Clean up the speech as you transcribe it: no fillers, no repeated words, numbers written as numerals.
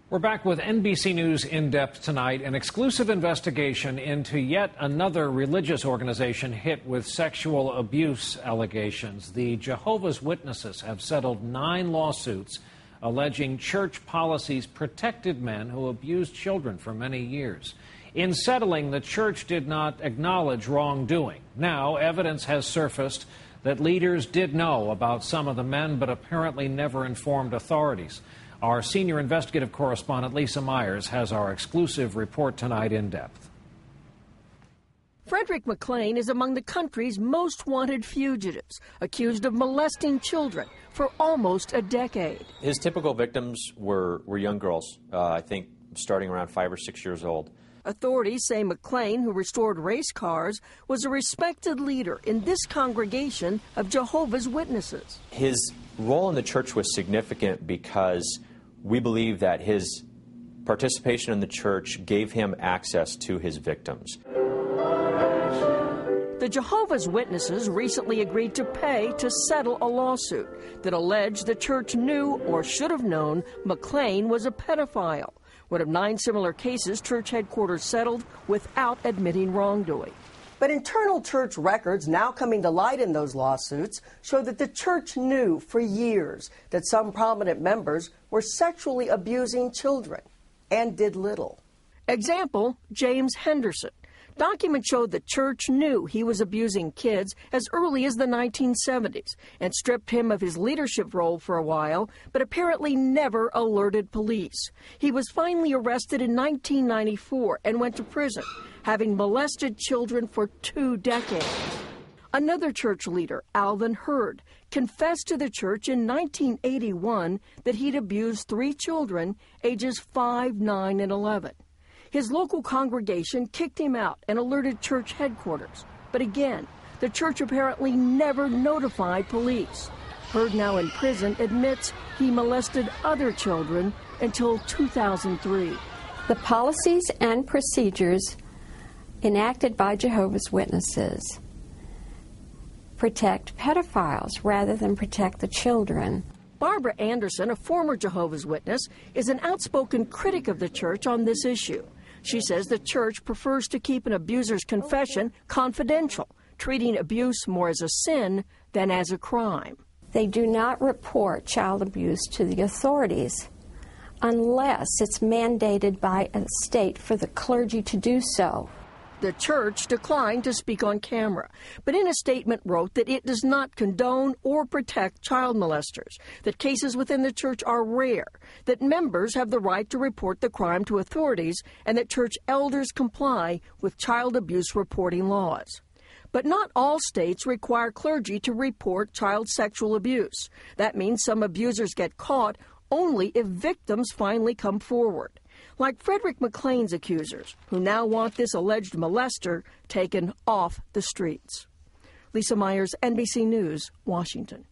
We're back with NBC News In Depth tonight, an exclusive investigation into yet another religious organization hit with sexual abuse allegations. The Jehovas Witnesses have settled 9 lawsuits alleging church policies protected men who abused children for many years. In settling, the church did not acknowledge wrongdoing. Now, evidence has surfaced that leaders did know about some of the men, but apparently never informed authorities. Our senior investigative correspondent, Lisa Myers, has our exclusive report tonight in depth. Frederick McLean is among the country's most wanted fugitives, accused of molesting children for almost a decade. His typical victims were young girls, I think starting around 5 or 6 years old. Authorities say McLean, who restored race cars, was a respected leader in this congregation of Jehovas Witnesses. His role in the church was significant because we believe that his participation in the church gave him access to his victims. The Jehovas Witnesses recently agreed to pay to settle a lawsuit that alleged the church knew or should have known McLean was a pedophile. One of 9 similar cases church headquarters settled without admitting wrongdoing. But internal church records now coming to light in those lawsuits show that the church knew for years that some prominent members were sexually abusing children and did little. Example, James Henderson. Documents showed the church knew he was abusing kids as early as the 1970s and stripped him of his leadership role for a while, but apparently never alerted police. He was finally arrested in 1994 and went to prison, having molested children for 2 decades. Another church leader, Alvin Hurd, confessed to the church in 1981 that he'd abused 3 children, ages 5, 9, and 11. His local congregation kicked him out and alerted church headquarters. But again, the church apparently never notified police. Hurd, now in prison, admits he molested other children until 2003. The policies and procedures enacted by Jehovah's Witnesses protect pedophiles rather than protect the children. Barbara Anderson, a former Jehovah's Witness, is an outspoken critic of the church on this issue. She says the church prefers to keep an abuser's confession confidential, treating abuse more as a sin than as a crime. They do not report child abuse to the authorities unless it's mandated by a state for the clergy to do so. The church declined to speak on camera, but in a statement wrote that it does not condone or protect child molesters, that cases within the church are rare, that members have the right to report the crime to authorities, and that church elders comply with child abuse reporting laws. But not all states require clergy to report child sexual abuse. That means some abusers get caught only if victims finally come forward, like Frederick McLean's accusers, who now want this alleged molester taken off the streets. Lisa Myers, NBC News, Washington.